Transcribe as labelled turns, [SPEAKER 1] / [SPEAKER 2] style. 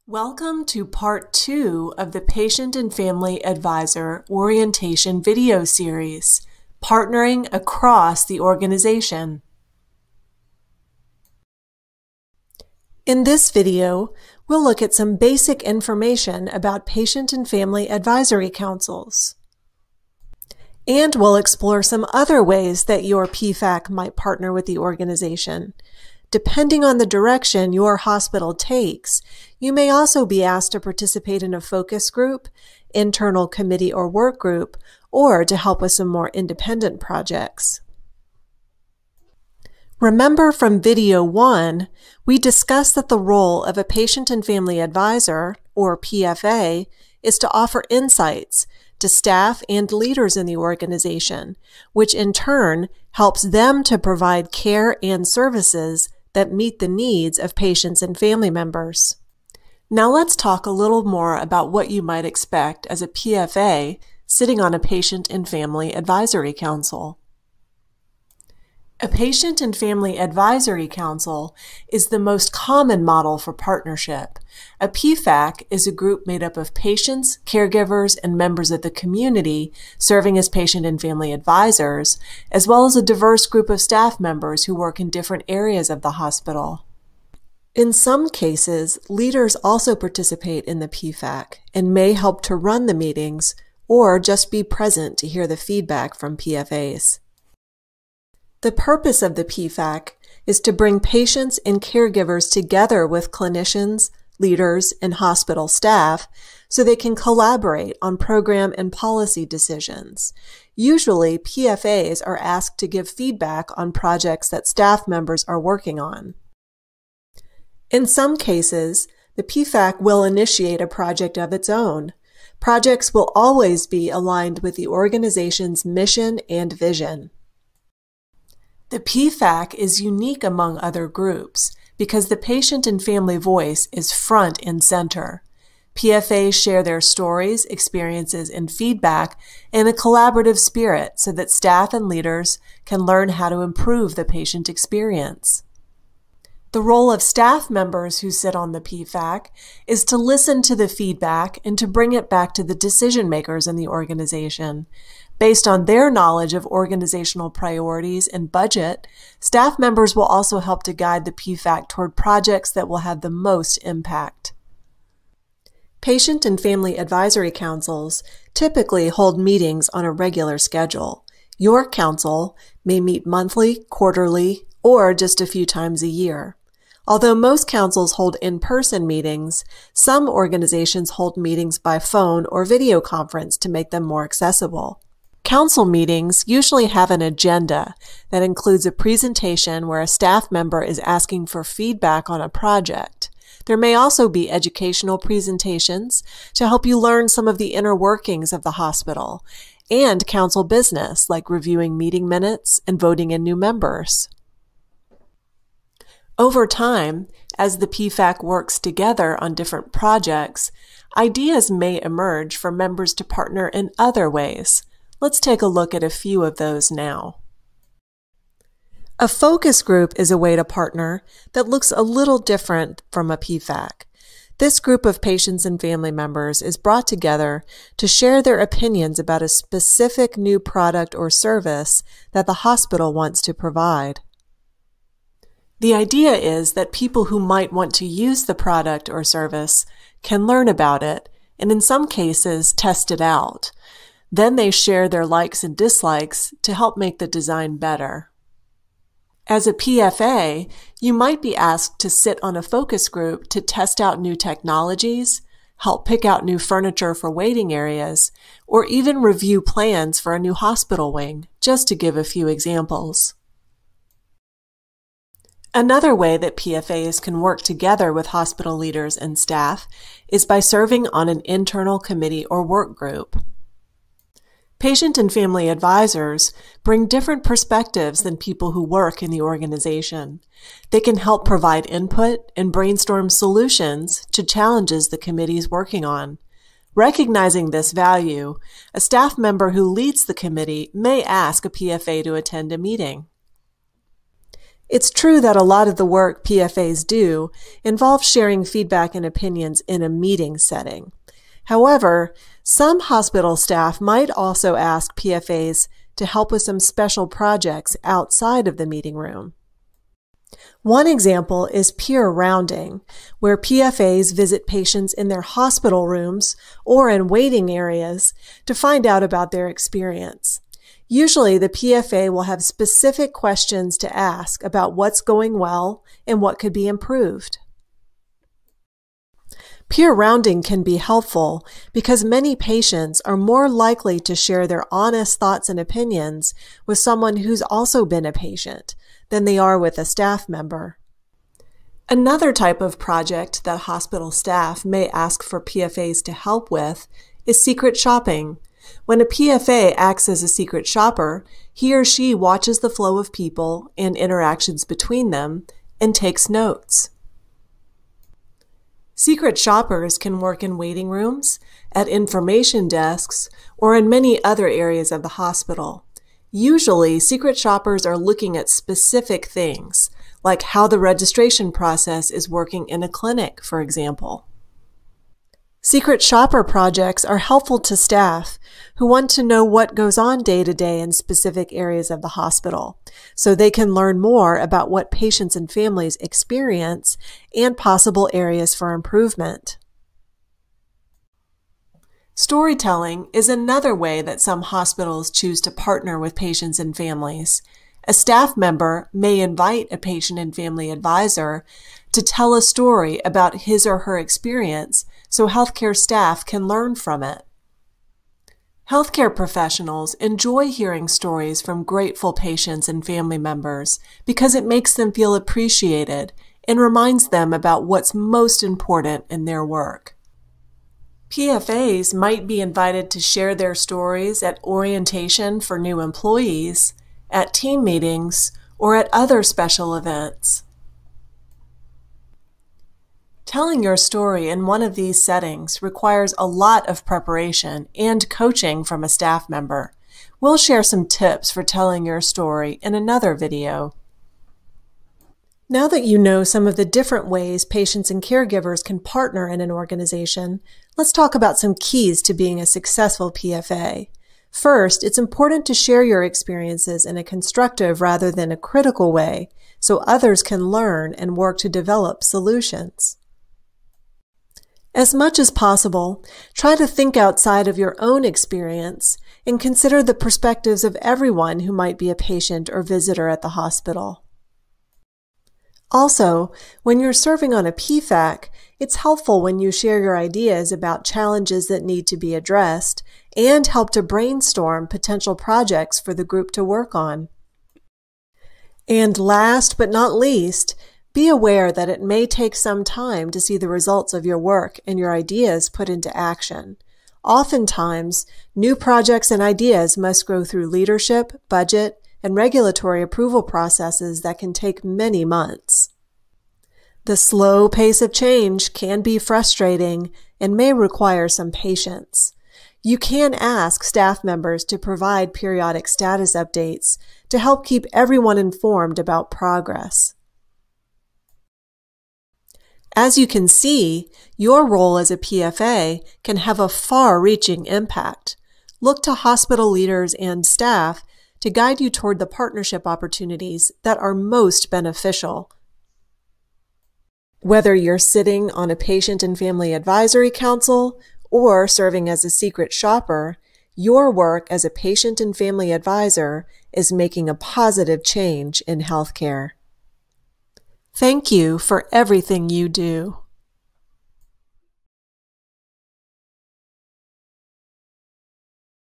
[SPEAKER 1] Welcome to Part 2 of the Patient and Family Advisor Orientation video series, Partnering Across the Organization. In this video, we'll look at some basic information about Patient and Family Advisory Councils. And we'll explore some other ways that your PFAC might partner with the organization. Depending on the direction your hospital takes, you may also be asked to participate in a focus group, internal committee or work group, or to help with some more independent projects. Remember from video 1, we discussed that the role of a Patient and Family Advisor, or PFA, is to offer insights to staff and leaders in the organization, which in turn helps them to provide care and services that meet the needs of patients and family members. Now let's talk a little more about what you might expect as a PFA sitting on a Patient and Family Advisory Council. A Patient and Family Advisory Council is the most common model for partnership. A PFAC is a group made up of patients, caregivers, and members of the community serving as patient and family advisors, as well as a diverse group of staff members who work in different areas of the hospital. In some cases, leaders also participate in the PFAC and may help to run the meetings or just be present to hear the feedback from PFAs. The purpose of the PFAC is to bring patients and caregivers together with clinicians, leaders, and hospital staff so they can collaborate on program and policy decisions. Usually, PFAs are asked to give feedback on projects that staff members are working on. In some cases, the PFAC will initiate a project of its own. Projects will always be aligned with the organization's mission and vision. The PFAC is unique among other groups because the patient and family voice is front and center. PFAs share their stories, experiences, and feedback in a collaborative spirit so that staff and leaders can learn how to improve the patient experience. The role of staff members who sit on the PFAC is to listen to the feedback and to bring it back to the decision makers in the organization. Based on their knowledge of organizational priorities and budget, staff members will also help to guide the PFAC toward projects that will have the most impact. Patient and Family Advisory Councils typically hold meetings on a regular schedule. Your council may meet monthly, quarterly, or just a few times a year. Although most councils hold in-person meetings, some organizations hold meetings by phone or video conference to make them more accessible. Council meetings usually have an agenda that includes a presentation where a staff member is asking for feedback on a project. There may also be educational presentations to help you learn some of the inner workings of the hospital, and council business like reviewing meeting minutes and voting in new members. Over time, as the PFAC works together on different projects, ideas may emerge for members to partner in other ways. Let's take a look at a few of those now. A focus group is a way to partner that looks a little different from a PFAC. This group of patients and family members is brought together to share their opinions about a specific new product or service that the hospital wants to provide. The idea is that people who might want to use the product or service can learn about it and in some cases test it out. Then they share their likes and dislikes to help make the design better. As a PFA, you might be asked to sit on a focus group to test out new technologies, help pick out new furniture for waiting areas, or even review plans for a new hospital wing, just to give a few examples. Another way that PFAs can work together with hospital leaders and staff is by serving on an internal committee or work group. Patient and family advisors bring different perspectives than people who work in the organization. They can help provide input and brainstorm solutions to challenges the committee is working on. Recognizing this value, a staff member who leads the committee may ask a PFA to attend a meeting. It's true that a lot of the work PFAs do involves sharing feedback and opinions in a meeting setting. However, some hospital staff might also ask PFAs to help with some special projects outside of the meeting room. One example is peer rounding, where PFAs visit patients in their hospital rooms or in waiting areas to find out about their experience. Usually, the PFA will have specific questions to ask about what's going well and what could be improved. Peer rounding can be helpful because many patients are more likely to share their honest thoughts and opinions with someone who's also been a patient than they are with a staff member. Another type of project that hospital staff may ask for PFAs to help with is secret shopping. When a PFA acts as a secret shopper, he or she watches the flow of people and interactions between them and takes notes. Secret shoppers can work in waiting rooms, at information desks, or in many other areas of the hospital. Usually, secret shoppers are looking at specific things, like how the registration process is working in a clinic, for example. Secret shopper projects are helpful to staff who want to know what goes on day to day in specific areas of the hospital, so they can learn more about what patients and families experience and possible areas for improvement. Storytelling is another way that some hospitals choose to partner with patients and families. A staff member may invite a patient and family advisor to tell a story about his or her experience so healthcare staff can learn from it. Healthcare professionals enjoy hearing stories from grateful patients and family members because it makes them feel appreciated and reminds them about what's most important in their work. PFAs might be invited to share their stories at orientation for new employees, at team meetings, or at other special events. Telling your story in one of these settings requires a lot of preparation and coaching from a staff member. We'll share some tips for telling your story in another video. Now that you know some of the different ways patients and caregivers can partner in an organization, let's talk about some keys to being a successful PFA. First, it's important to share your experiences in a constructive rather than a critical way so others can learn and work to develop solutions. As much as possible, try to think outside of your own experience and consider the perspectives of everyone who might be a patient or visitor at the hospital. Also, when you're serving on a PFAC, it's helpful when you share your ideas about challenges that need to be addressed and help to brainstorm potential projects for the group to work on. And last but not least, be aware that it may take some time to see the results of your work and your ideas put into action. Oftentimes, new projects and ideas must go through leadership, budget, and regulatory approval processes that can take many months. The slow pace of change can be frustrating and may require some patience. You can ask staff members to provide periodic status updates to help keep everyone informed about progress. As you can see, your role as a PFA can have a far-reaching impact. Look to hospital leaders and staff to guide you toward the partnership opportunities that are most beneficial. Whether you're sitting on a patient and family advisory council or serving as a secret shopper, your work as a patient and family advisor is making a positive change in healthcare. Thank you for everything you do.